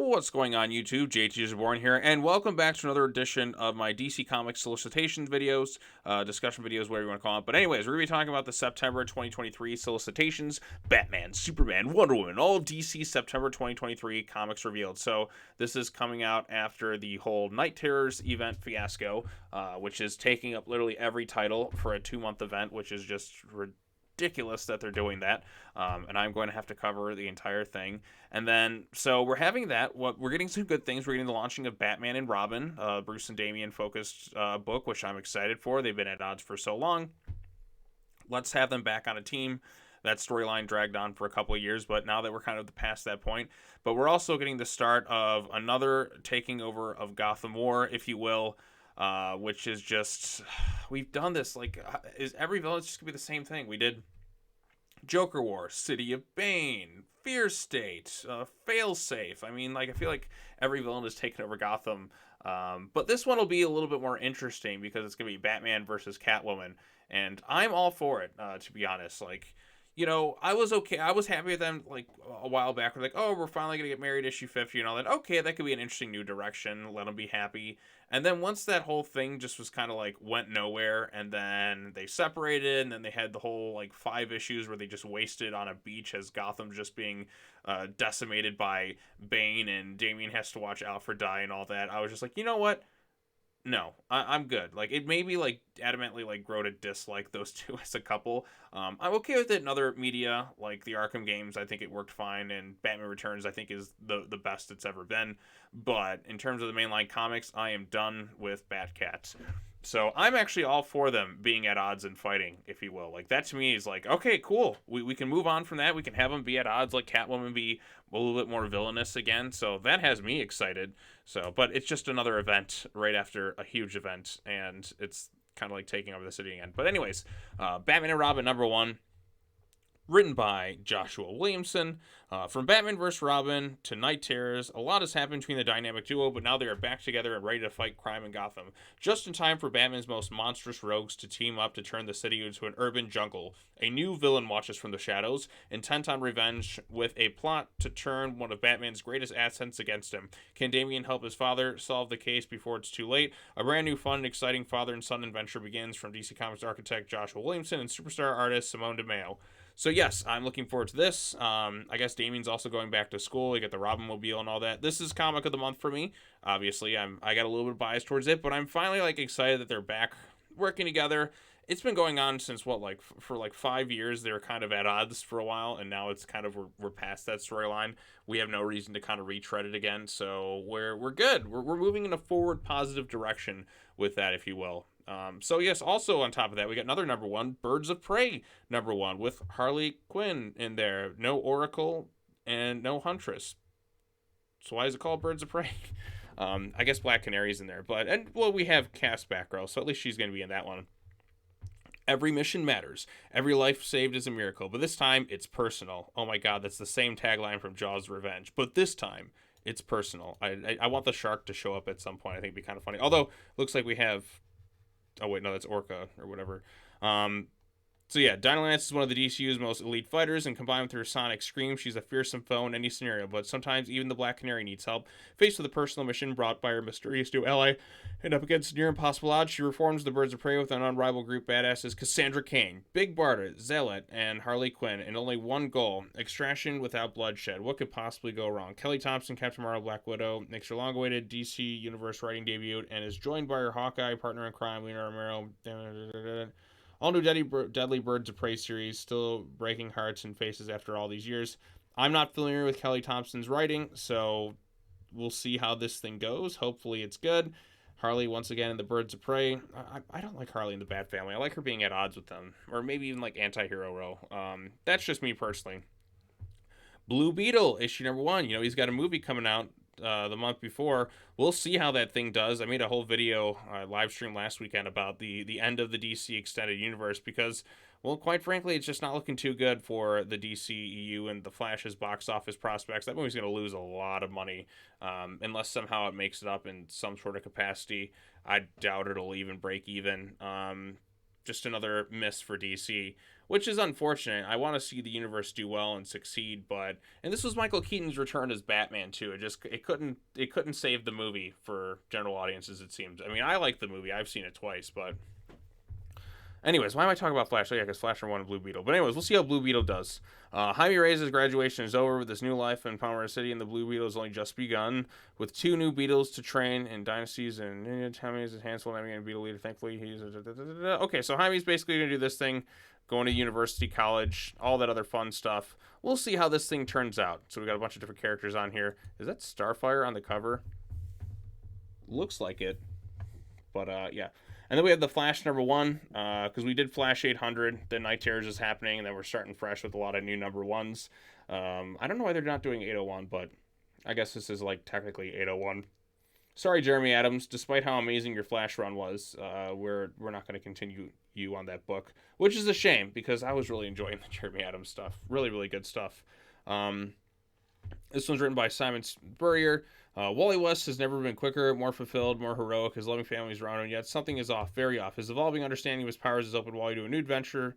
What's going on YouTube? JT is born here, and welcome back to another edition of my DC Comics solicitations videos, discussion videos, whatever you want to call it. But anyways, we're going to be talking about the September 2023 solicitations, Batman, Superman, Wonder Woman, all DC September 2023 comics revealed. So this is coming out after the whole Night Terrors event fiasco, which is taking up literally every title for a 2-month event, which is just ridiculous that they're doing that, and I'm going to have to cover the entire thing. And then, so we're having that. We're getting some good things. We're getting the launching of Batman and Robin, Bruce and Damian focused book, which I'm excited for. They've been at odds for so long. Let's have them back on a team. That storyline dragged on for a couple of years, but now that we're kind of past that point. But we're also getting the start of another taking over of Gotham War, if you will, which is just, we've done this, is every villain just gonna be the same thing? We did Joker War, City of Bane, Fear State, Failsafe. I mean, I feel like every villain has taken over Gotham, but this one will be a little bit more interesting because it's gonna be Batman versus Catwoman, and I'm all for it, to be honest. I was okay. I was happy with them a while back. We're like, oh, we're finally gonna get married issue 50 and all that. Okay, that could be an interesting new direction. Let them be happy. And then once that whole thing just was kind of went nowhere, and then they separated, and then they had the whole 5 issues where they just wasted on a beach as Gotham just being decimated by Bane, and Damian has to watch Alfred die and all that. I was just like, you know what? No, I'm good. It made me adamantly grow to dislike those two as a couple. I'm okay with it in other media, like the Arkham games. I think it worked fine, and Batman Returns I think is the best it's ever been. But in terms of the mainline comics, I am done with Batcats. So I'm actually all for them being at odds and fighting, if you will. That to me is okay, cool. We can move on from that. We can have them be at odds, like Catwoman be a little bit more villainous again. So that has me excited. So, but it's just another event right after a huge event, and it's kind of like taking over the city again. But anyways, Batman and Robin #1. Written by Joshua Williamson. From Batman vs. Robin to Night Terrors, a lot has happened between the dynamic duo, but now they are back together and ready to fight crime in Gotham. Just in time for Batman's most monstrous rogues to team up to turn the city into an urban jungle. A new villain watches from the shadows, intent on revenge, with a plot to turn one of Batman's greatest assets against him. Can Damian help his father solve the case before it's too late? A brand new, fun, and exciting father and son adventure begins from DC Comics architect Joshua Williamson and superstar artist Simone DeMeo. So yes, I'm looking forward to this. I guess Damien's also going back to school. You get the Robin Mobile and all that. This is comic of the month for me. Obviously, I got a little bit biased towards it, but I'm finally excited that they're back working together. It's been going on since for 5 years. They were kind of at odds for a while, and now it's kind of we're past that storyline. We have no reason to kind of retread it again. So we're good. We're moving in a forward positive direction with that, if you will. So yes, also on top of that, we got another #1, Birds of Prey #1 with Harley Quinn in there. No Oracle and no Huntress. So why is it called Birds of Prey? I guess Black Canary's in there, we have Cass Batgirl, so at least she's going to be in that one. Every mission matters. Every life saved is a miracle, but this time it's personal. Oh my God, that's the same tagline from Jaws: Revenge, but this time it's personal. I want the shark to show up at some point. I think it'd be kind of funny. Although looks like we have. Oh wait, no, that's Orca or whatever. So yeah, Dinah Lance is one of the DCU's most elite fighters, and combined with her sonic scream, she's a fearsome foe in any scenario, but sometimes even the Black Canary needs help. Faced with a personal mission brought by her mysterious new ally, and up against near impossible odds, she reforms the Birds of Prey with an unrivaled group badasses Cassandra Cain, Big Barda, Zealot, and Harley Quinn, and only one goal: extraction without bloodshed. What could possibly go wrong? Kelly Thompson, Captain Marvel, Black Widow, makes her long-awaited DC Universe writing debut, and is joined by her Hawkeye partner in crime, Leonardo Romero. All new Deadly Birds of Prey series, still breaking hearts and faces after all these years. I'm not familiar with Kelly Thompson's writing, so we'll see how this thing goes. Hopefully it's good. Harley, once again, in the Birds of Prey. I don't like Harley in the Bat Family. I like her being at odds with them, or maybe even anti-hero row. That's just me personally. Blue Beetle, issue #1. He's got a movie coming out the month before. We'll see how that thing does. I made a whole video live stream last weekend about the end of the DC extended universe because, well, quite frankly, it's just not looking too good for the DCEU and the Flash's box office prospects. That movie's going to lose a lot of money unless somehow it makes it up in some sort of capacity. I doubt it'll even break even. just another miss for DC, which is unfortunate. I want to see the universe do well and succeed, but and this was Michael Keaton's return as Batman too. It couldn't save the movie for general audiences. It seems. I mean, I like the movie. I've seen it twice, but anyways, why am I talking about Flash? Oh, yeah, because Flash won Blue Beetle. But anyways, we'll see how Blue Beetle does. Jaime Reyes' graduation is over with his new life in Palmer City, and the Blue Beetle has only just begun. With 2 new Beetles to train in Dynasties, and Jaime is a handful navigating Beetle leader. Thankfully, he's... Okay, so Jaime's basically going to do this thing, going to university, college, all that other fun stuff. We'll see how this thing turns out. So we got a bunch of different characters on here. Is that Starfire on the cover? Looks like it. But, yeah. And then we have the Flash #1, because we did Flash 800, then Night Terrors is happening, and then we're starting fresh with a lot of new #1s. I don't know why they're not doing 801, but I guess this is like technically 801. Sorry, Jeremy Adams, despite how amazing your Flash run was, we're not going to continue you on that book, which is a shame, because I was really enjoying the Jeremy Adams stuff. Really, really good stuff. This one's written by Simon Spurrier. Wally West has never been quicker, more fulfilled, more heroic. His loving family is around him, yet something is off, very off. His evolving understanding of his powers has opened Wally to a new adventure,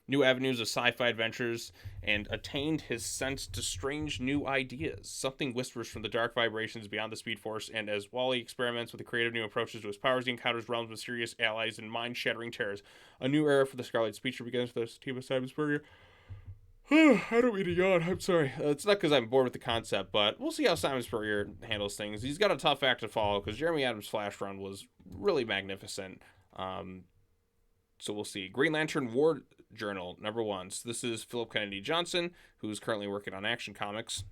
new avenues of sci-fi adventures, and attained his sense to strange new ideas. Something whispers from the dark vibrations beyond the Speed Force, and as Wally experiments with the creative new approaches to his powers, he encounters realms of mysterious allies and mind-shattering terrors. A new era for the Scarlet Speedster begins with the team of Simon Spurrier. I don't mean to yawn. I'm sorry. It's not because I'm bored with the concept, but we'll see how Simon Spurrier handles things. He's got a tough act to follow because Jeremy Adams' Flash run was really magnificent. So we'll see. Green Lantern War Journal #1. So this is Philip Kennedy Johnson, who's currently working on Action Comics.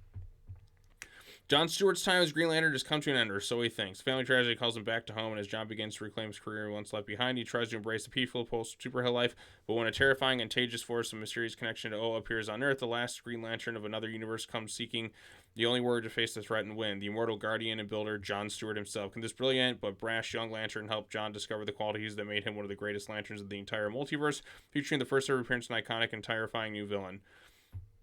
John Stewart's time as Green Lantern has come to an end, or so he thinks. Family tragedy calls him back to home, and as John begins to reclaim his career once left behind, he tries to embrace the peaceful post-superhero life, but when a terrifying and contagious force of mysterious connection to O appears on Earth, the last Green Lantern of another universe comes seeking the only word to face the threat and win. The immortal guardian and builder, John Stewart himself. Can this brilliant but brash young Lantern help John discover the qualities that made him one of the greatest Lanterns of the entire multiverse, featuring the first ever appearance of an iconic and terrifying new villain?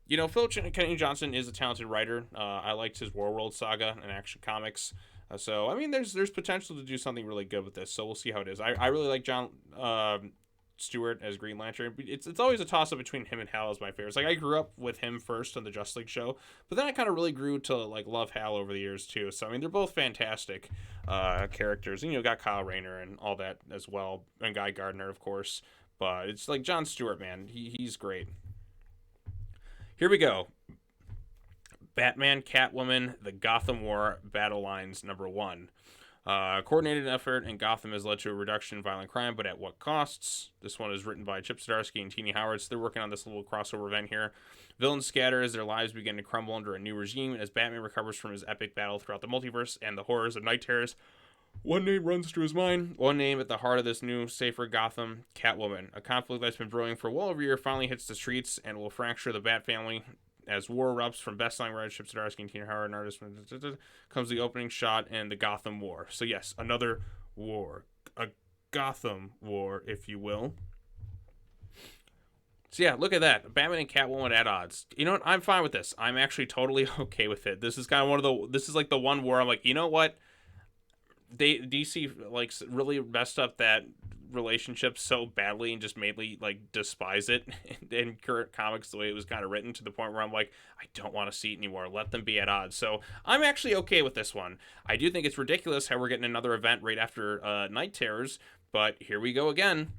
You know, Philip Kennedy Johnson is a talented writer. I liked his Warworld saga and Action Comics. So, I mean, there's potential to do something really good with this. So we'll see how it is. I really like John Stewart as Green Lantern. It's always a toss-up between him and Hal as my favorites. Like, I grew up with him first on the Justice League show, but then I kind of really grew to, like, love Hal over the years, too. So, I mean, they're both fantastic characters. And, you know, got Kyle Rayner and all that as well, and Guy Gardner, of course. But it's like John Stewart, man. He's great. Here we go. Batman, Catwoman, the Gotham War Battle Lines #1. Coordinated effort in Gotham has led to a reduction in violent crime, but at what costs? This one is written by Chip Zdarsky and Tini Howard, so they're working on this little crossover event here. Villains scatter as their lives begin to crumble under a new regime, and as Batman recovers from his epic battle throughout the multiverse and the horrors of Night Terrors, one name runs through his mind. One name at the heart of this new, safer Gotham: Catwoman. A conflict that's been brewing for well over a year finally hits the streets and will fracture the Bat family. As war erupts from best-selling writer Chip Zdarsky and Tina Howard and artist comes the opening shot and the Gotham War. So yes, another war. A Gotham War, if you will. So yeah, look at that. Batman and Catwoman at odds. You know what? I'm fine with this. I'm actually totally okay with it. This is kind of this is like the one where I'm like, you know what? DC like really messed up that relationship so badly and just made me like despise it in current comics the way it was kind of written, to the point where I'm like, I don't want to see it anymore. Let them be at odds. So I'm actually okay with this one. I do think it's ridiculous how we're getting another event right after Night Terrors, but here we go again.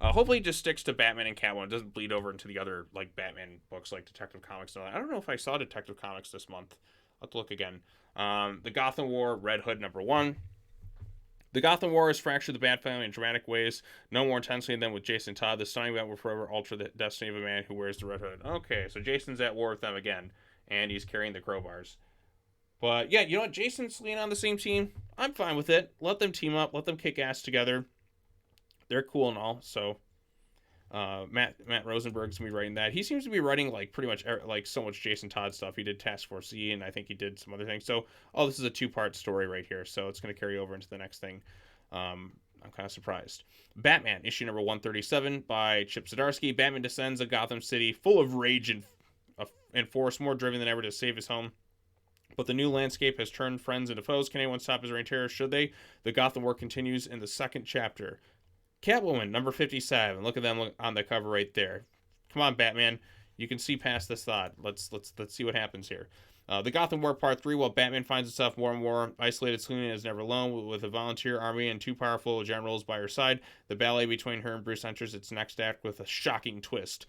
Hopefully it just sticks to Batman and Catwoman. It doesn't bleed over into the other like Batman books like Detective Comics and all that. I don't know if I saw Detective Comics this month. I'll have to look again. The Gotham War Red Hood #1. The Gotham War has fractured the Bat family in dramatic ways, no more intensely than with Jason Todd. The stunning event will forever alter the destiny of a man who wears the Red Hood. Okay, so Jason's at war with them again, and he's carrying the crowbars. But yeah, you know what? Jason's leaning on the same team. I'm fine with it. Let them team up. Let them kick ass together. They're cool and all. So Matt Rosenberg's gonna be writing that. He seems to be writing like pretty much like so much Jason Todd stuff. He did Task Force Z, and I think he did some other things. So this is a 2-part story right here. So it's gonna carry over into the next thing. I'm kind of surprised. Batman issue #137 by Chip Zdarsky. Batman descends a Gotham City full of rage and force, more driven than ever to save his home. But the new landscape has turned friends into foes. Can anyone stop his reign terror? Should they? The Gotham War continues in the second chapter. Catwoman, number 57. Look at them on the cover right there. Come on, Batman. You can see past this thought. Let's see what happens here. The Gotham War Part 3, while Batman finds himself more and more isolated, Selina is never alone. With a volunteer army and 2 powerful generals by her side, the ballet between her and Bruce enters its next act with a shocking twist.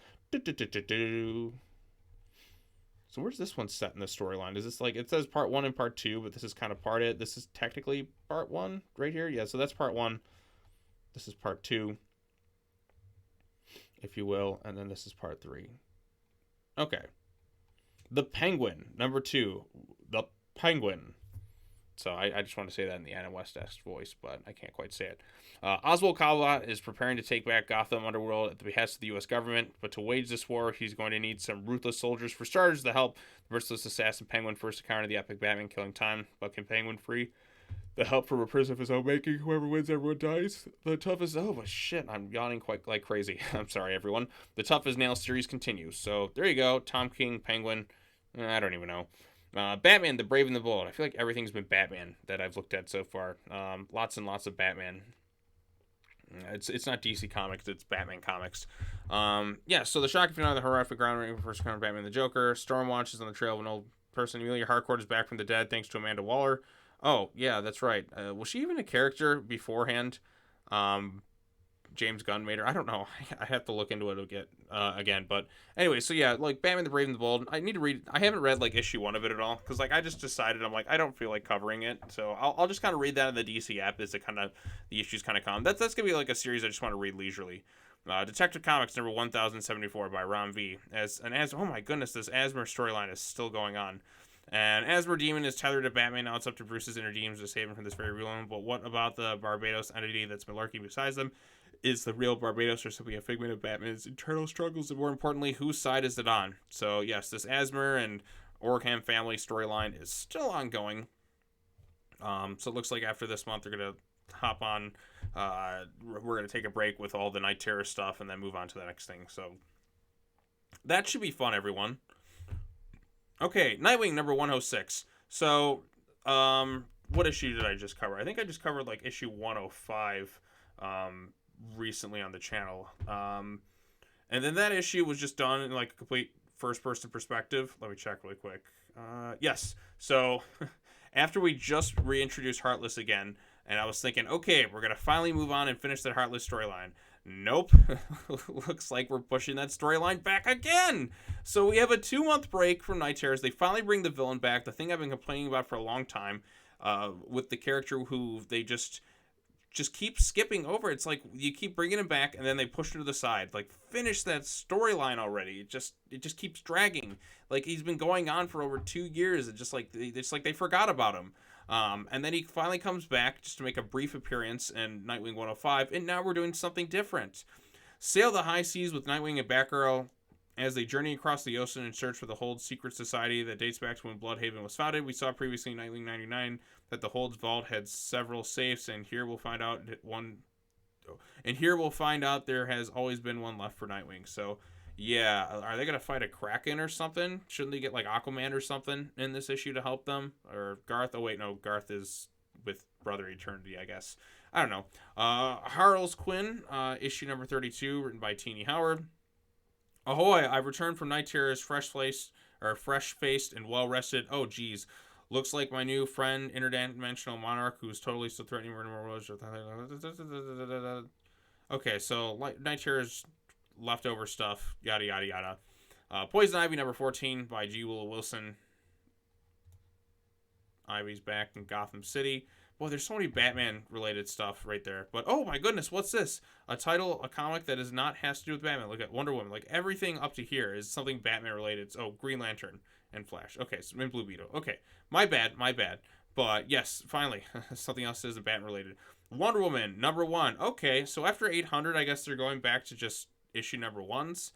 So where's this one set in the storyline? Is this like, it says Part 1 and Part 2, but this is kind of part it. This is technically Part 1 right here. Yeah, so that's Part 1. This is Part 2, if you will, and then this is Part 3. Okay. The Penguin, number 2. The Penguin. So I just want to say that in the Adam West-esque voice, but I can't quite say it. Oswald Cobblepot is preparing to take back Gotham Underworld at the behest of the U.S. government, but to wage this war, he's going to need some ruthless soldiers. For starters, to help the merciless assassin Penguin first encounter the epic Batman killing time, but can Penguin free the help from a prison of his own making? Whoever wins, everyone dies. The toughest... Oh, but shit, I'm yawning quite like crazy. I'm sorry, everyone. The Tough as Nails series continues. So there you go. Tom King, Penguin. I don't even know. Batman, the Brave and the Bold. I feel like everything's been Batman that I've looked at so far. Lots and lots of Batman. It's not DC Comics, it's Batman Comics. Yeah, so the shocking finale of the horrific groundbreaking first encounter of Batman and the Joker. Stormwatch is on the trail of an old person. Amelia Harcourt is back from the dead thanks to Amanda Waller. Oh, yeah, that's right. Was she even a character beforehand? James Gunn made her. I don't know. I have to look into it again. But anyway, so yeah, like Batman the Brave and the Bold. I need to read. I haven't read like issue 1 of it at all because like I just decided I'm like I don't feel like covering it, so I'll just kind of read that in the DC app as it kind of the issues kind of come. That's gonna be like a series I just want to read leisurely. Detective Comics number 1074 by Ron V. Oh my goodness, this Asmer storyline is still going on. And Asmer Demon is tethered to Batman. Now it's up to Bruce's inner demons to save him from this very real one. But what about the Barbados entity that's been lurking beside them? Is the real Barbados or simply a figment of Batman's internal struggles? And more importantly, whose side is it on? So yes, this Asmer and Orkham family storyline is still ongoing. So it looks like after this month they're going to hop on. We're going to take a break with all the Night Terror stuff and then move on to the next thing. So that should be fun, everyone. Okay, Nightwing number 106. So, what issue did I just cover? I think I just covered like issue 105 recently on the channel. And then that issue was just done in like a complete first-person perspective. Let me check really quick. Yes. So, after we just reintroduced Heartless again, and I was thinking, okay, we're going to finally move on and finish that Heartless storyline. Nope. Looks like we're pushing that storyline back again. So we have a 2-month break from Night Terrors. They finally bring the villain back. The thing I've been complaining about for a long time, with the character who they just keep skipping over. It's like you keep bringing him back and then they push him to the side. Like, finish that storyline already. It just keeps dragging. Like, he's been going on for over 2 years. It's like they forgot about him. And then he finally comes back just to make a brief appearance in Nightwing 105, and now we're doing something different. Sail the high seas with Nightwing and Batgirl as they journey across the ocean in search for the Hold's secret society that dates back to when Bloodhaven was founded. We saw previously in Nightwing 99 that the Hold's vault had several safes, and here we'll find out there has always been one left for Nightwing. So yeah, are they going to fight a Kraken or something? Shouldn't they get like Aquaman or something in this issue to help them? Or Garth? Oh wait, no, Garth is with Brother Eternity, I guess. I don't know. Harl's Quinn, issue number 32, written by Teenie Howard. Ahoy, I've returned from Night Terrors fresh-faced and well-rested. Oh geez. Looks like my new friend, Interdimensional Monarch, who's totally still threatening murder. Okay, so Night Terrors leftover stuff, yada yada yada. Poison Ivy number 14 by G. Willow Wilson. Ivy's back in Gotham City. Boy, there's so many Batman related stuff right there. But oh my goodness, what's this? A comic that has to do with Batman. Look at Wonder Woman. Like everything up to here is something Batman related. Oh, Green Lantern and Flash. Okay, so Blue Beetle. Okay, my bad. But yes, finally, something else that isn't Batman related. Wonder Woman number 1. Okay, so after 800, I guess they're going back to just issue number 1s.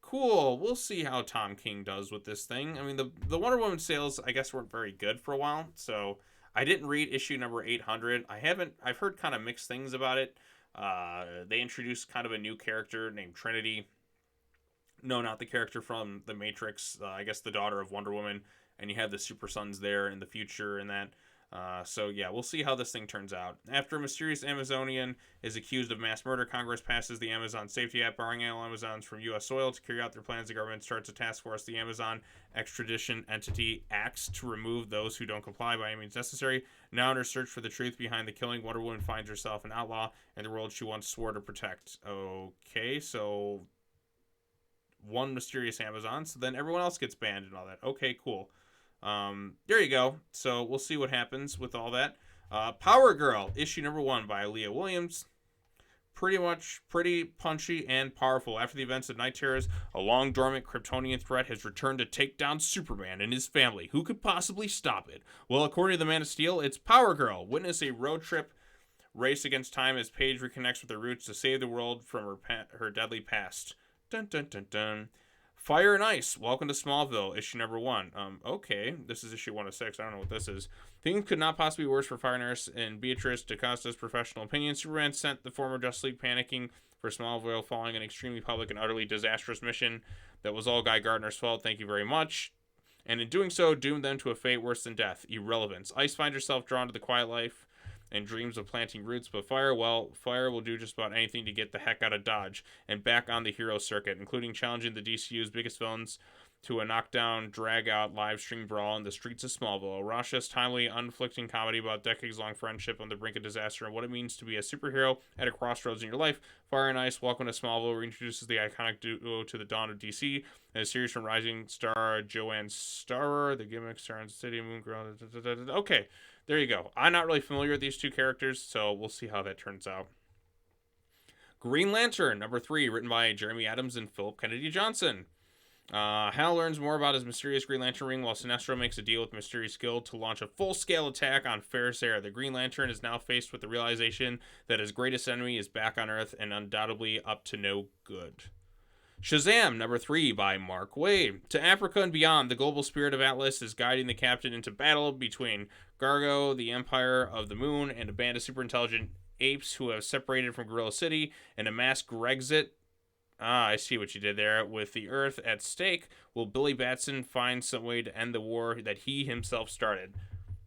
Cool. We'll see how Tom King does with this thing. I mean, the Wonder Woman sales, I guess, weren't very good for a while, so I didn't read issue number 800. I've heard kind of mixed things about it. They introduced kind of a new character named Trinity. No, not the character from The Matrix. I guess the daughter of Wonder Woman. And you have the Super Sons there in the future and that. So yeah, we'll see how this thing turns out. After a mysterious Amazonian is accused of mass murder, Congress passes the Amazon Safety Act, barring all Amazons from U.S. soil. To carry out their plans, the government starts a task force. The Amazon Extradition Entity acts to remove those who don't comply by any means necessary. Now, in her search for the truth behind the killing, Wonder Woman finds herself an outlaw in the world she once swore to protect. Okay, so one mysterious Amazon, so then everyone else gets banned and all that. Okay, cool. There you go. So we'll see what happens with all that. Power Girl, issue number 1 by Leah Williams. Pretty punchy and powerful. After the events of Night Terrors, a long dormant Kryptonian threat has returned to take down Superman and his family. Who could possibly stop it? Well, according to the Man of Steel, it's Power Girl. Witness a road trip race against time as Paige reconnects with her roots to save the world from her deadly past. Dun dun dun dun. Fire and Ice, welcome to Smallville, issue number 1. Okay, this is issue 1 of 6. I don't know what this is. Things could not possibly be worse for Fire and Ice and Beatrice DaCosta's professional opinion. Superman sent the former Justice League panicking for Smallville following an extremely public and utterly disastrous mission that was all Guy Gardner's fault. Thank you very much. And in doing so, doomed them to a fate worse than death. Irrelevance. Ice finds herself drawn to the quiet life and dreams of planting roots, but Fire will do just about anything to get the heck out of Dodge and back on the hero circuit, including challenging the DCU's biggest villains to a knockdown, drag-out live stream brawl in the streets of Smallville. Rasha's timely, unflicting comedy about decades-long friendship on the brink of disaster and what it means to be a superhero at a crossroads in your life. Fire and Ice, Welcome to Smallville reintroduces the iconic duo to the dawn of DC, and a series from rising star Joanne Starrer, the gimmick star in City Moon Girl. Okay. There you go. I'm not really familiar with these two characters, so we'll see how that turns out. Green Lantern, number 3, written by Jeremy Adams and Philip Kennedy Johnson. Hal learns more about his mysterious Green Lantern ring while Sinestro makes a deal with Mysterious Guild to launch a full-scale attack on Ferris Air. The Green Lantern is now faced with the realization that his greatest enemy is back on Earth and undoubtedly up to no good. Shazam, number 3, by Mark Waid. To Africa and beyond, the global spirit of Atlas is guiding the captain into battle between Gargo, the Empire of the Moon, and a band of super intelligent apes who have separated from Gorilla City and a mass Grexit. I see what you did there. With the Earth at stake, will Billy Batson find some way to end the war that he himself started?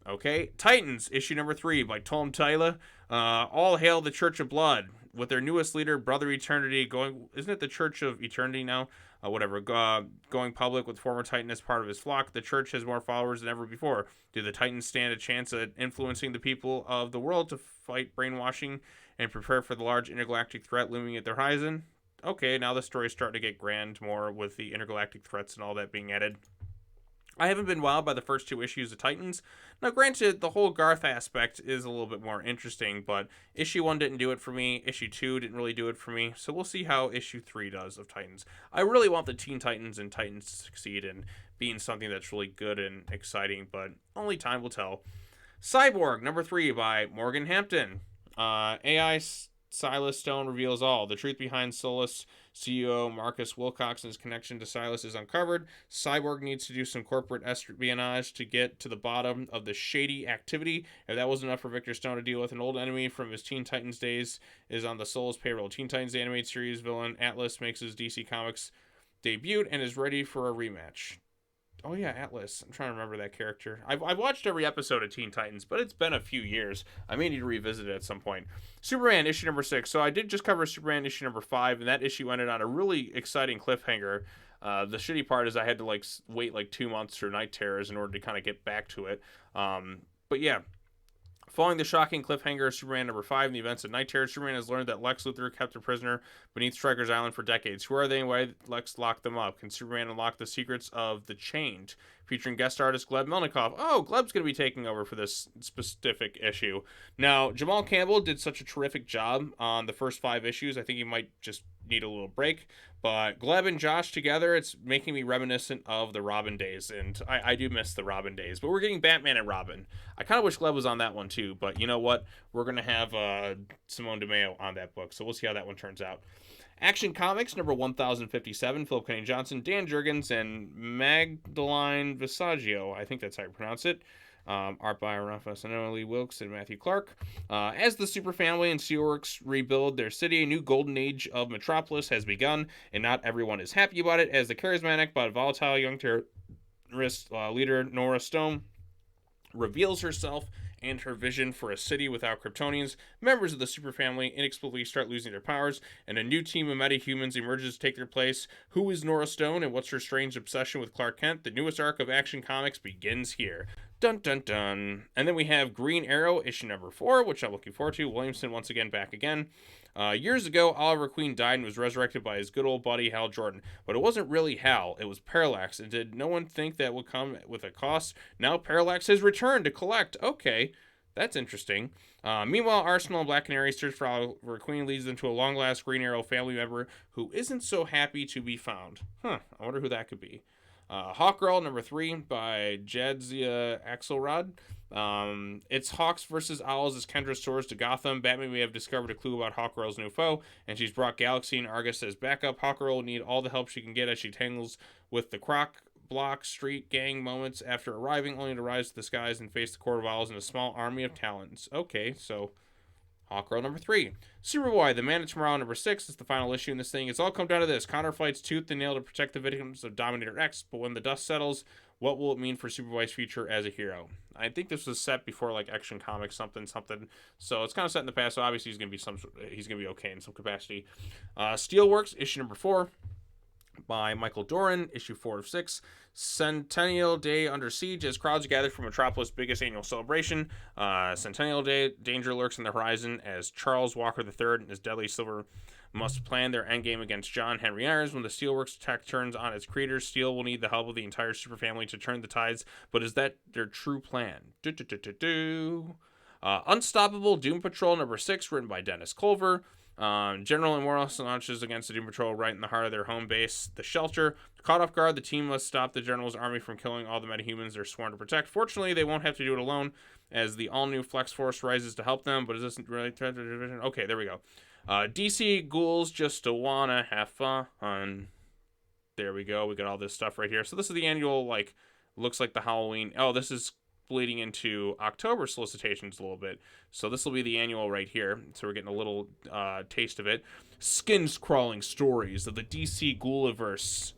Okay, Titans, issue number 3 by Tom Taylor. All hail the Church of Blood. With their newest leader, Brother Eternity, isn't it the Church of Eternity now? Going public with former Titan as part of his flock, the Church has more followers than ever before. Do the Titans stand a chance at influencing the people of the world to fight brainwashing and prepare for the large intergalactic threat looming at their horizon? Okay, now the story's starting to get grand more with the intergalactic threats and all that being added. I haven't been wowed by the first 2 issues of Titans. Now, granted, the whole Garth aspect is a little bit more interesting, but issue 1 didn't do it for me. Issue 2 didn't really do it for me. So we'll see how issue 3 does of Titans. I really want the Teen Titans and Titans to succeed in being something that's really good and exciting, but only time will tell. Cyborg, number 3 by Morgan Hampton. AI Silas Stone reveals all. The truth behind Solus CEO Marcus Wilcox's connection to Silas is uncovered. Cyborg needs to do some corporate espionage to get to the bottom of the shady activity. If that wasn't enough for Victor Stone to deal with, an old enemy from his Teen Titans days is on the Solus payroll. Teen Titans the animated series villain Atlas makes his DC Comics debut and is ready for a rematch. Oh yeah, Atlas. I'm trying to remember that character. I've watched every episode of Teen Titans, but it's been a few years. I may need to revisit it at some point. Superman issue number 6. So I did just cover Superman issue number 5, and that issue ended on a really exciting cliffhanger. The shitty part is I had to wait 2 months for Night Terrors in order to kind of get back to it. But yeah. Following the shocking cliffhanger of Superman number 5 in the events of Night Terror, Superman has learned that Lex Luthor kept a prisoner beneath Stryker's Island for decades. Who are they and why Lex locked them up? Can Superman unlock the secrets of the Chained? Featuring guest artist Gleb Melnikov. Oh, Gleb's going to be taking over for this specific issue. Now, Jamal Campbell did such a terrific job on the first 5 issues. I think he might just need a little break. But Gleb and Josh together, it's making me reminiscent of the Robin days. And I do miss the Robin days. But we're getting Batman and Robin. I kind of wish Gleb was on that one too. But you know what? We're going to have Simone DeMeo on that book. So we'll see how that one turns out. Action Comics, number 1057, Philip Kennedy Johnson, Dan Jurgens, and Magdalene Visaggio. I think that's how you pronounce it. Art by Rafa Sanelli, Lee Wilkes, and Matthew Clark. As the Super Family and Steelworks rebuild their city, a new golden age of Metropolis has begun, and not everyone is happy about it, as the charismatic but volatile young terrorist leader Nora Stone reveals herself and her vision for a city without Kryptonians. Members of the super family inexplicably start losing their powers, and a new team of metahumans emerges to take their place. Who is Nora Stone, and what's her strange obsession with Clark Kent? The newest arc of Action Comics begins here. Dun dun dun. And then we have Green Arrow, issue number 4, which I'm looking forward to. Williamson once again back again. Years ago, Oliver Queen died and was resurrected by his good old buddy Hal Jordan. But it wasn't really Hal, it was Parallax. And did no one think that would come with a cost? Now Parallax has returned to collect. Okay, that's interesting. Meanwhile, Arsenal and Black Canary search for Oliver Queen leads them to a long-lost Green Arrow family member who isn't so happy to be found. I wonder who that could be. Hawkgirl number 3 by Jadzia Axelrod. It's Hawks versus Owls as Kendra soars to Gotham. Batman may have discovered a clue about Hawkgirl's new foe, and she's brought Galaxy and Argus as backup. Hawkgirl will need all the help she can get as she tangles with the Croc Block Street gang moments after arriving, only to rise to the skies and face the Court of Owls and a small army of talons. Okay, so Hawkgirl number 3. Superboy, the Man of Tomorrow number 6 is the final issue in this thing. It's all come down to this. Connor fights tooth and nail to protect the victims of Dominator X, but when the dust settles, what will it mean for Superboy's future as a hero? I think this was set before like Action Comics something. So it's kind of set in the past. So obviously he's gonna be okay in some capacity. Steelworks issue number 4 by Michael Doran, issue 4 of 6. Centennial Day under siege as crowds gather for Metropolis' biggest annual celebration. Centennial Day, danger lurks on the horizon as Charles Walker III and his deadly silver must plan their endgame against John Henry Irons. When the Steelworks attack turns on its creators, Steel will need the help of the entire super family to turn the tides. But is that their true plan? Unstoppable Doom Patrol number 6, written by Dennis Culver. General and Morales launches against the Doom Patrol right in the heart of their home base, the Shelter. Caught off guard, the team must stop the General's army from killing all the metahumans they're sworn to protect. Fortunately, they won't have to do it alone, as the all-new Flex Force rises to help them, but is this really... Okay, there we go. DC Ghouls just to wanna have fun. There we go, we got all this stuff right here. So this is the annual, like, looks like the Halloween... Oh, this is bleeding into October solicitations a little bit. So this will be the annual right here. So we're getting a little taste of it. Skin-crawling stories of the DC Ghouliverse.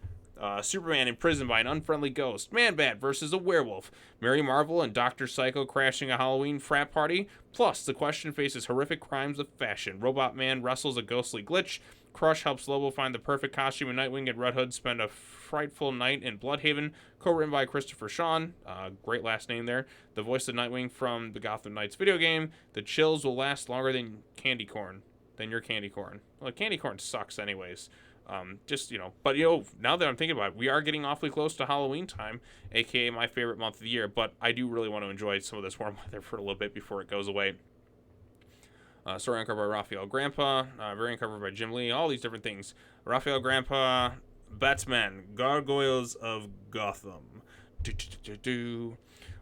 Superman imprisoned by an unfriendly ghost. Man-Bat versus a werewolf. Mary Marvel and Dr. Psycho crashing a Halloween frat party. Plus, the Question faces horrific crimes of fashion. Robot Man wrestles a ghostly glitch. Crush helps Lobo find the perfect costume, and Nightwing and Red Hood spend a frightful night in Bloodhaven. Co-written by Christopher Sean. Great last name there. The voice of Nightwing from the Gotham Knights video game. The chills will last longer than candy corn. Than your candy corn. Well, candy corn sucks anyways. But now that I'm thinking about it, we are getting awfully close to Halloween time, aka my favorite month of the year, but I do really want to enjoy some of this warm weather for a little bit before it goes away. Story uncovered by Raphael Grandpa, variant covered by Jim Lee, all these different things. Raphael Grandpa, Batman, Gargoyles of Gotham.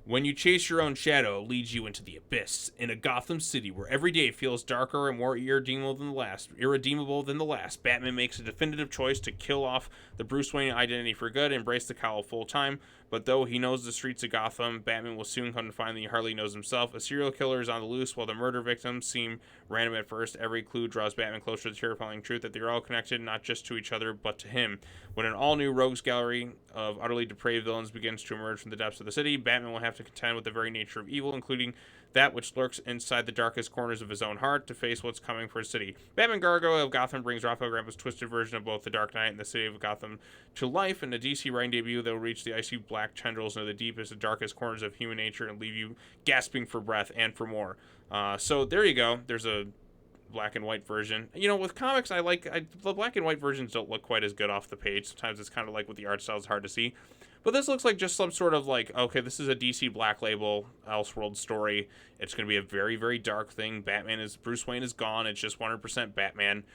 When you chase your own shadow, it leads you into the abyss. In a Gotham City where every day feels darker and more irredeemable than the last, Batman makes a definitive choice to kill off the Bruce Wayne identity for good, embrace the cowl full time. But though he knows the streets of Gotham, Batman will soon come to find that he hardly knows himself. A serial killer is on the loose. While the murder victims seem random at first, every clue draws Batman closer to the terrifying truth that they're all connected, not just to each other, but to him. When an all-new rogues gallery of utterly depraved villains begins to emerge from the depths of the city, Batman will have to contend with the very nature of evil, including that which lurks inside the darkest corners of his own heart, to face what's coming for his city. Batman Gargoyle of Gotham brings Raphael Grandpa's twisted version of both the Dark Knight and the city of Gotham to life. In a DC writing debut, they'll reach the icy black tendrils into the deepest and darkest corners of human nature and leave you gasping for breath and for more. So there you go. There's a black and white version. With comics, the black and white versions don't look quite as good off the page. Sometimes it's kind of like with the art style, it's hard to see. But this looks like just some sort of okay, this is a DC Black Label Elseworld story. It's going to be a very, very dark thing. Bruce Wayne is gone. It's just 100% Batman.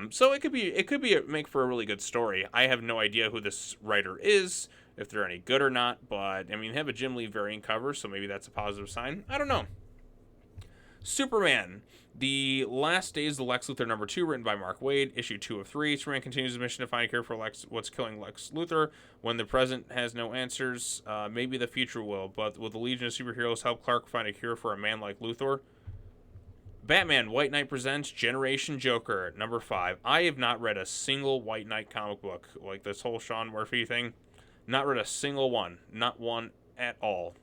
So it could make for a really good story. I have no idea who this writer is, if they're any good or not. But they have a Jim Lee variant cover, so maybe that's a positive sign. I don't know. Superman. The Last Days of Lex Luthor number 2, written by Mark Waid, issue 2 of 3. Superman continues his mission to find a cure for what's killing Lex Luthor. When the present has no answers, maybe the future will. But will the Legion of Superheroes help Clark find a cure for a man like Luthor? Batman White Knight presents Generation Joker number 5. I have not read a single White Knight comic book. Like this whole Sean Murphy thing. Not read a single one. Not one at all.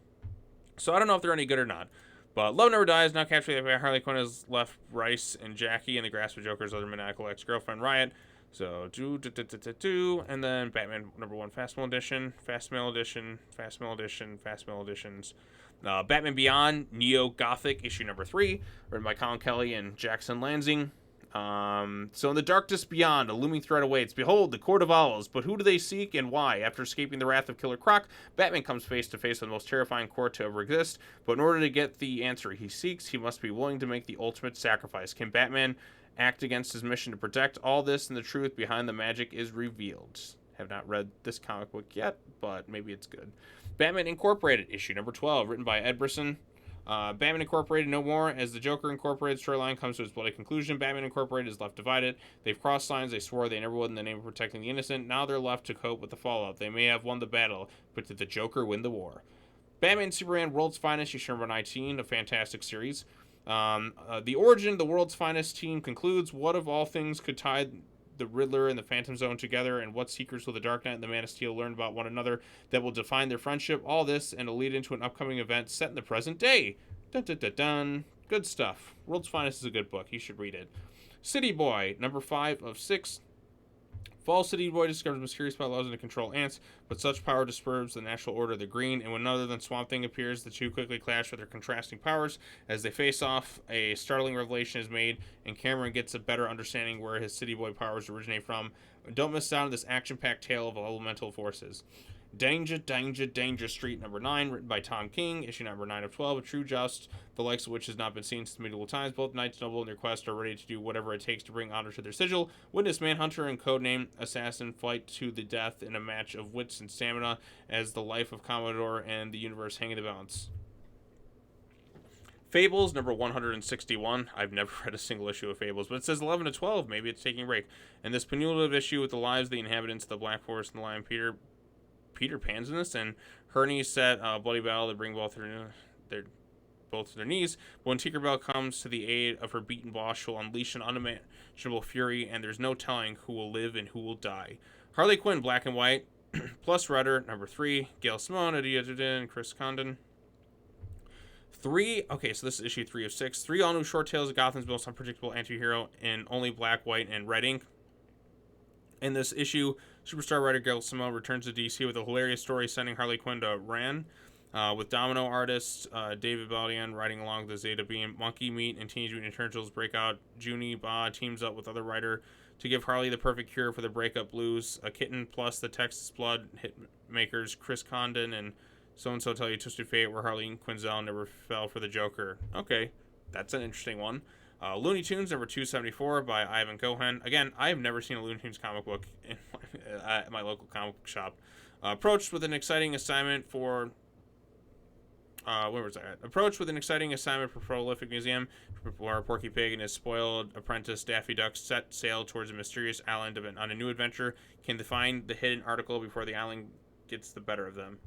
So I don't know if they're any good or not. But Love Never Dies, now captured by Harley Quinn, has left Rice and Jackie in the grasp of Joker's other maniacal ex-girlfriend, Riot. So, and then Batman #1 Fast Mail Edition, Fast Mail Edition, Fast Mail Edition, Fast Mail Editions. Batman Beyond, Neo Gothic, issue #3, written by Colin Kelly and Jackson Lansing. So in the darkness beyond, a looming threat awaits. Behold, the Court of Owls. But who do they seek and why? After escaping the wrath of Killer Croc, Batman comes face to face with the most terrifying court to ever exist. But in order to get the answer he seeks, he must be willing to make the ultimate sacrifice. Can Batman act against his mission to protect all this, and the truth behind the magic is revealed? Have not read this comic book yet, but maybe it's good. Batman Incorporated, issue #12, written by Ed Brisson. Batman Incorporated no more. As the Joker Incorporated storyline comes to its bloody conclusion, Batman Incorporated is left divided. They've crossed lines they swore they never would in the name of protecting the innocent. Now they're left to cope with the fallout. They may have won the battle, but did the Joker win the war? Batman Superman World's Finest, issue #19, a fantastic series. The origin of the World's Finest team concludes. What of all things could tie the Riddler and the Phantom Zone together, and what secrets will the Dark Knight and the Man of Steel learn about one another that will define their friendship? All this and will lead into an upcoming event set in the present day. Dun dun dun dun. Good stuff. World's Finest is a good book. You should read it. City Boy, #5 of 6. Fall City Boy discovers mysterious power allows him to control ants, but such power disturbs the natural order of the green, and when none other than Swamp Thing appears, the two quickly clash with their contrasting powers. As they face off, a startling revelation is made, and Cameron gets a better understanding where his City Boy powers originate from. Don't miss out on this action-packed tale of elemental forces. Danger, Danger, Danger Street #9, written by Tom King, issue #9 of 12, a true just, the likes of which has not been seen since medieval times. Both Knights Noble and their quest are ready to do whatever it takes to bring honor to their sigil. Witness Manhunter and codename Assassin fight to the death in a match of wits and stamina as the life of Commodore and the universe hang in the balance. Fables, #161. I've never read a single issue of Fables, but it says 11 to 12. Maybe it's taking a break. And this penultimate issue with the lives of the inhabitants of the Black Forest and the Lion Peter Pan's in this, and Herney set bloody battle to bring both to their knees. But when Tinkerbell comes to the aid of her beaten boss, she'll unleash an unimaginable fury, and there's no telling who will live and who will die. Harley Quinn, Black and White, plus Rudder, #3, Gail Simone, and Chris Condon. Okay, so this is issue 3 of 6. 3 all-new short tales of Gotham's most unpredictable anti-hero in only black, white, and red ink. In this issue, superstar writer Gail Simone returns to DC with a hilarious story sending Harley Quinn to Ran, with Domino artist David Baldian writing along the Zeta Beam. Monkey Meat and Teenage Mutant Ninja Turtles breakout. Junie Ba teams up with other writer to give Harley the perfect cure for the breakup blues. A Kitten plus the Texas Blood hitmakers Chris Condon and So-and-So Tell You Twisted Fate, where Harley Quinzel never fell for the Joker. Okay, that's an interesting one. Looney Tunes, #274 by Ivan Cohen. Again, I have never seen a Looney Tunes comic book in at my local comic book shop. Approached with an exciting assignment for... where was I at? Approached with an exciting assignment for Prolific Museum, where Porky Pig and his spoiled apprentice Daffy Duck set sail towards a mysterious island on a new adventure. Can they find the hidden article before the island gets the better of them?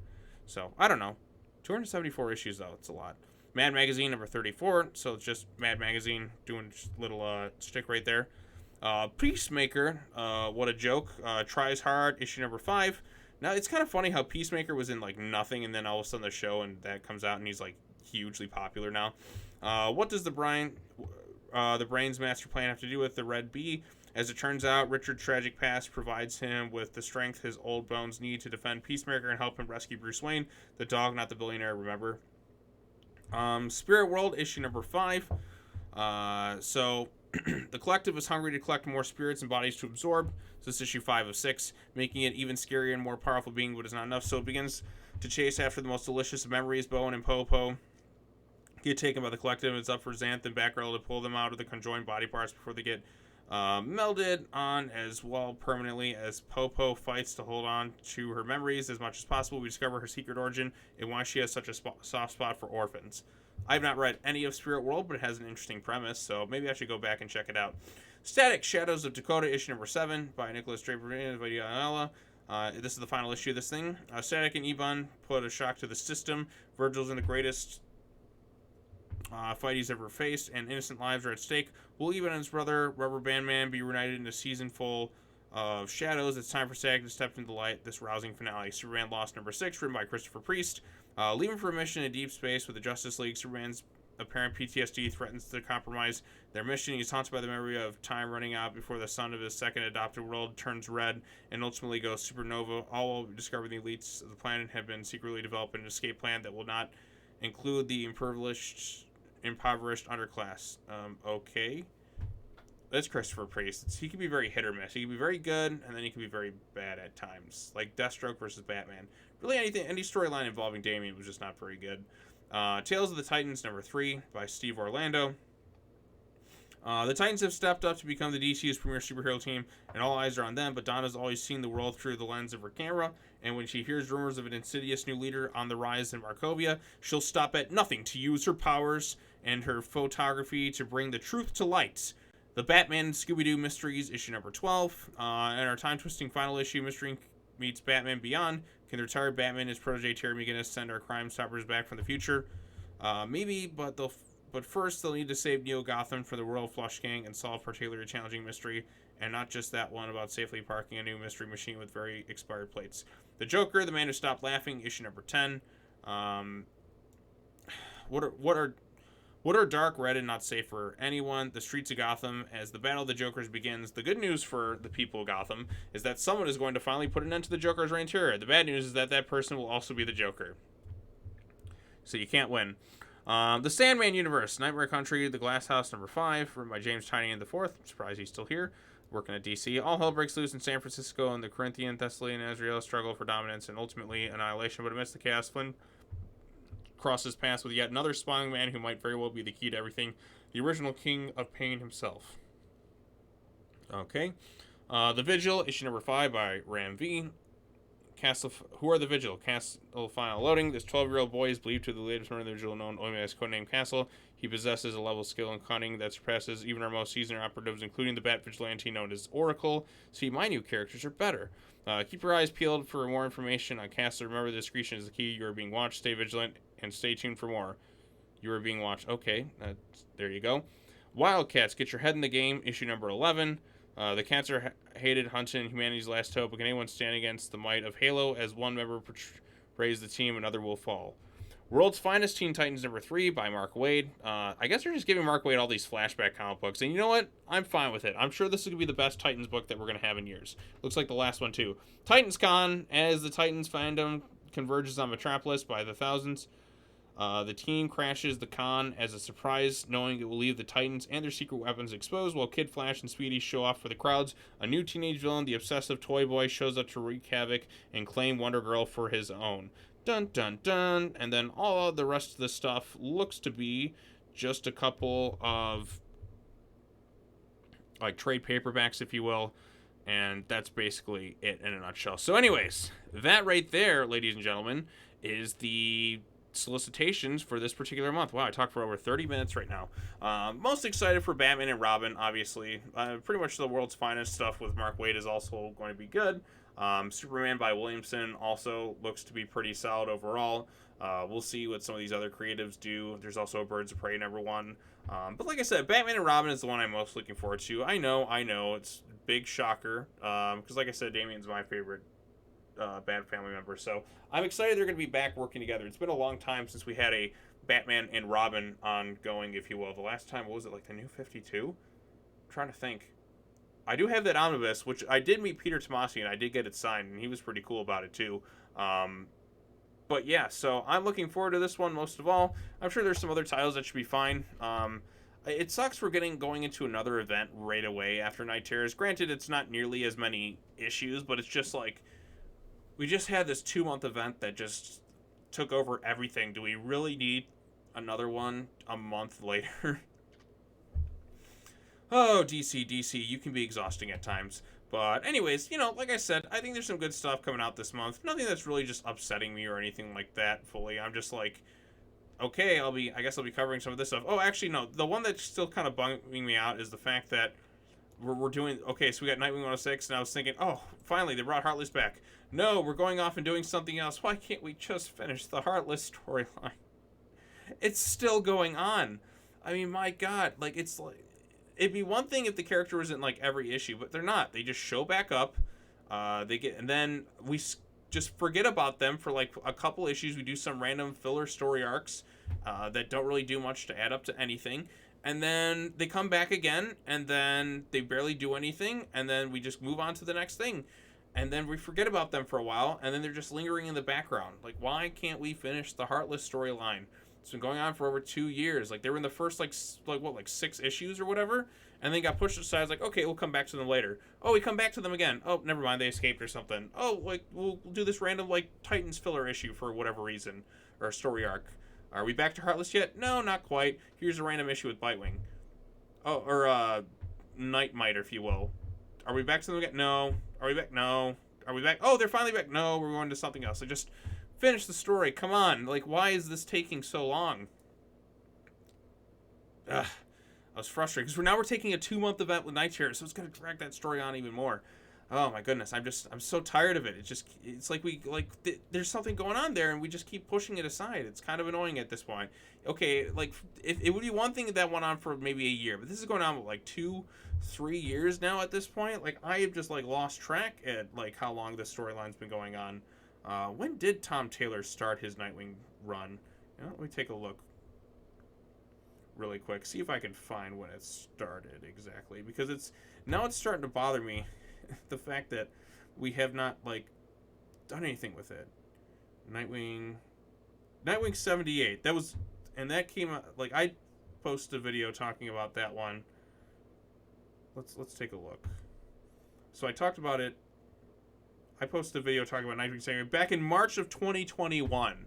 So, I don't know. 274 issues, though. It's a lot. Mad Magazine, #34. So, it's just Mad Magazine doing a little stick right there. Peacemaker, what a joke. Tries Hard, issue #5. Now, it's kind of funny how Peacemaker was in, like, nothing, and then all of a sudden the show, and that comes out, and he's, like, hugely popular now. What does the Brain's master plan have to do with the Red Bee? As it turns out, Richard's tragic past provides him with the strength his old bones need to defend Peacemaker and help him rescue Bruce Wayne, the dog, not the billionaire, remember? Spirit World, issue #5. So, the collective is hungry to collect more spirits and bodies to absorb. So this is issue 5 of 6, making it even scarier and more powerful being, but is not enough. So it begins to chase after the most delicious of memories. Bowen and Popo get taken by the collective. It's up for Xanth and Batgirl to pull them out of the conjoined body parts before they get melded on as well permanently. As Popo fights to hold on to her memories as much as possible, we discover her secret origin and why she has such a soft spot for orphans. I've not read any of Spirit World, but it has an interesting premise, so maybe I should go back and check it out. Static Shadows of Dakota, issue #7 by Nicholas Draper and Vidianella. This is the final issue of this thing. Static and Ebon put a shock to the system. Virgil's in the greatest fight he's ever faced, and innocent lives are at stake. Will Ebon and his brother, Rubber Band Man, be reunited in a season full of shadows? It's time for Static to step into the light, this rousing finale. Superman Lost #6, written by Christopher Priest. Leaving for a mission in deep space with the Justice League, Superman's apparent PTSD threatens to compromise their mission. He's haunted by the memory of time running out before the sun of his second adopted world turns red and ultimately goes supernova. All while discovering the elites of the planet have been secretly developing an escape plan that will not include the impoverished underclass. Okay. That's Christopher Priest. He can be very hit or miss. He can be very good, and then he can be very bad at times. Like Deathstroke versus Batman. Really, any storyline involving Damian was just not very good. Tales of the Titans #3 by Steve Orlando. The Titans have stepped up to become the DC's premier superhero team, and all eyes are on them, but Donna's always seen the world through the lens of her camera, and when she hears rumors of an insidious new leader on the rise in Markovia, she'll stop at nothing to use her powers and her photography to bring the truth to light. The Batman Scooby-Doo Mysteries, issue #12, and our time-twisting final issue, Mystery meets Batman Beyond. Can the retired Batman and his protege Terry McGinnis send our Crime Stoppers back from the future? Maybe, but first they'll need to save Neo Gotham from the Royal Flush Gang and solve particularly challenging mystery, and not just that one about safely parking a new mystery machine with very expired plates. The Joker, the Man Who Stopped Laughing, issue #10. What are dark, red, and not safe for anyone? The streets of Gotham as the Battle of the Jokers begins. The good news for the people of Gotham is that someone is going to finally put an end to the Joker's reign terror. The bad news is that that person will also be the Joker. So you can't win. The Sandman Universe, Nightmare Country, The Glass House #5, written by James Tynion IV. I'm surprised he's still here, working at DC. All hell breaks loose in San Francisco, and the Corinthian, Thessalian, and Azrael struggle for dominance and ultimately annihilation. But amidst the chaos, Flynn crosses paths with yet another spawning man who might very well be the key to everything, the original King of Pain himself. Okay. The Vigil, issue #5 by Ram V. Who are the Vigil? Castle final loading. This 12-year-old boy is believed to be the latest member of the Vigil, known only as codename Castle. He possesses a level of skill and cunning that surpasses even our most seasoned operatives, including the Bat Vigilante known as Oracle. See, my new characters are better. Keep your eyes peeled for more information on Castle. Remember, discretion is the key. You are being watched. Stay vigilant and stay tuned for more. You are being watched. Okay, there you go. Wildcats, get your head in the game. Issue #11. The cats are hated, hunted, and humanity's last hope. But can anyone stand against the might of Halo? As one member praise the team, another will fall. World's Finest Teen Titans #3 by Mark Waid. I guess they're just giving Mark Waid all these flashback comic books. And you know what? I'm fine with it. I'm sure this is going to be the best Titans book that we're going to have in years. Looks like the last one, too. Titans Con, as the Titans fandom converges on Metropolis by the thousands. The team crashes the con as a surprise, knowing it will leave the Titans and their secret weapons exposed, while Kid Flash and Speedy show off for the crowds. A new teenage villain, the obsessive Toy Boy, shows up to wreak havoc and claim Wonder Girl for his own. Dun dun dun. And then all of the rest of the stuff looks to be just a couple of like trade paperbacks, if you will. And that's basically it in a nutshell. So anyways, that right there, ladies and gentlemen, is the solicitations for this particular month. Wow, I talked for over 30 minutes right now. Most excited for Batman and Robin, obviously. Pretty much the world's finest stuff with Mark Waid is also going to be good. Superman by Williamson also looks to be pretty solid overall. We'll see what some of these other creatives do. There's also Birds of Prey #1. But like I said, Batman and Robin is the one I'm most looking forward to. I know, it's a big shocker. Because like I said, Damian's my favorite Bat family member. So I'm excited they're going to be back working together. It's been a long time since we had a Batman and Robin ongoing, if you will. The last time, what was it, like the New 52? I'm trying to think. I do have that omnibus, which I did meet Peter Tomasi, and I did get it signed, and he was pretty cool about it too. But yeah, so I'm looking forward to this one most of all. I'm sure there's some other titles that should be fine. It sucks for going into another event right away after Night Terrors. Granted, it's not nearly as many issues, but it's just like, we just had this 2-month event that just took over everything. Do we really need another one a month later? Oh, DC, you can be exhausting at times. But anyways, like I said, I think there's some good stuff coming out this month. Nothing that's really just upsetting me or anything like that fully. I'm just like, okay, I guess I'll be covering some of this stuff. Oh, actually, no. The one that's still kind of bumming me out is the fact that we're doing, okay, so we got Nightwing 106, and I was thinking, oh, finally, they brought Heartless back. No, we're going off and doing something else. Why can't we just finish the Heartless storyline? It's still going on. I mean, my God, like, it's like, it'd be one thing if the character was in, like, every issue, but they're not. They just show back up, and then just forget about them for like a couple issues. We do some random filler story arcs that don't really do much to add up to anything. And then they come back again, and then they barely do anything, and then we just move on to the next thing. And then we forget about them for a while, and then they're just lingering in the background. Like, why can't we finish the Heartless storyline? It's been going on for over 2 years. Like, they were in the first, like 6 issues or whatever, and then got pushed aside. It's like, okay, we'll come back to them later. Oh, we come back to them again. Oh, never mind, they escaped or something. Oh, like, we'll do this random, like, Titans filler issue for whatever reason, or a story arc. Are we back to Heartless yet? No, not quite. Here's a random issue with Bitewing. Oh, or, Nightmite, if you will. Are we back to them again? No. Are we back? No. Are we back? Oh, they're finally back. No, we're going to something else. Like, just finish the story. Come on. Like, why is this taking so long? Ugh. I was frustrated because now we're taking a 2-month event with Night Terror, so it's going to drag that story on even more. Oh my goodness, I'm so tired of it. It's like there's something going on there and we just keep pushing it aside. It's kind of annoying at this point. Okay, like if it would be one thing that went on for maybe a year, but this is going on with like 2-3 years now at this point. Like I have just like lost track at like how long this storyline's been going on. When did Tom Taylor start his Nightwing run? Let me take a look really quick. See if I can find when it started exactly, because it's starting to bother me. The fact that we have not like done anything with it. Nightwing 78. That came out like I posted a video talking about that one. Let's take a look. So I talked about it. I posted a video talking about Nightwing 78 back in March of 2021.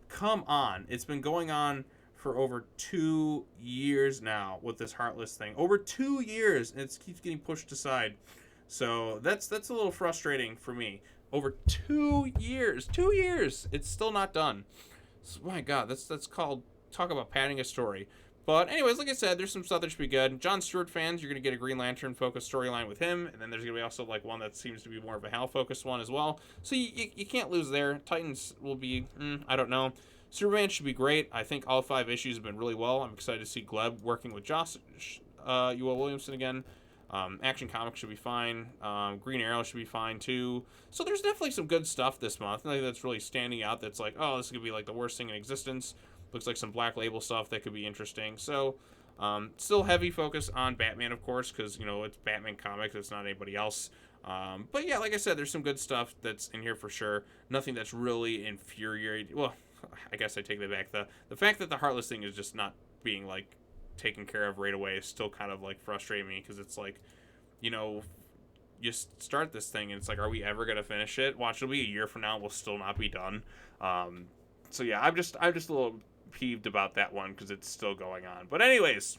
Come on, it's been going on for over 2 years now with this Heartless thing. Over 2 years, and it keeps getting pushed aside. So that's a little frustrating for me. Over 2 years, 2 years, it's still not done. So, my God, that's called talk about padding a story. But anyways, like I said, there's some stuff that should be good. John Stewart fans, you're gonna get a Green Lantern focused storyline with him, and then there's gonna be also like one that seems to be more of a Hal focused one as well. So you can't lose there. Titans will be, I don't know. Superman should be great. I think all 5 issues have been really well. I'm excited to see Gleb working with Josh Ewell Williamson again. Action Comics should be fine. Green Arrow should be fine too. So there's definitely some good stuff this month. Nothing that's really standing out that's like, oh, this is going to be like the worst thing in existence. Looks like some Black Label stuff that could be interesting. So still heavy focus on Batman, of course, because, it's Batman Comics. It's not anybody else. But yeah, like I said, there's some good stuff that's in here for sure. Nothing that's really infuriating. Well, I guess I take that back. The fact that the Heartless thing is just not being like taken care of right away is still kind of like frustrating me, because it's like, you start this thing and it's like, are we ever gonna finish it? Watch, it'll be a year from now and we'll still not be done. So yeah, I'm just a little peeved about that one because it's still going on. But anyways,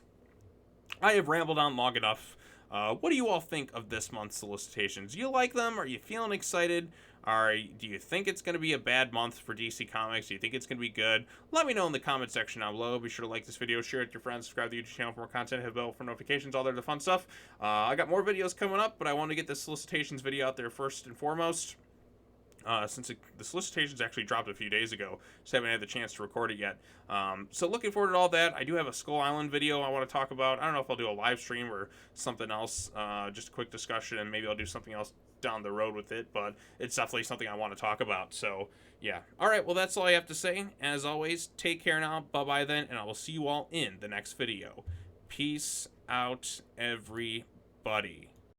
I have rambled on long enough. What do you all think of this month's solicitations? Do you like them? Are you feeling excited? Do you think it's going to be a bad month for DC Comics? Do you think it's going to be good? Let me know in the comment section down below. Be sure to like this video, share it with your friends, subscribe to the YouTube channel for more content, hit the bell for notifications, all the fun stuff. I got more videos coming up, but I want to get this solicitations video out there first and foremost. Since the solicitations actually dropped a few days ago, just haven't had the chance to record it yet. So looking forward to all that. I do have a Skull Island video I want to talk about. I don't know if I'll do a live stream or something else, just a quick discussion, and maybe I'll do something else down the road with it, but it's definitely something I want to talk about. So yeah. All right, well, that's all I have to say. As always, take care now. Bye-bye then, and I will see you all in the next video. Peace out, everybody.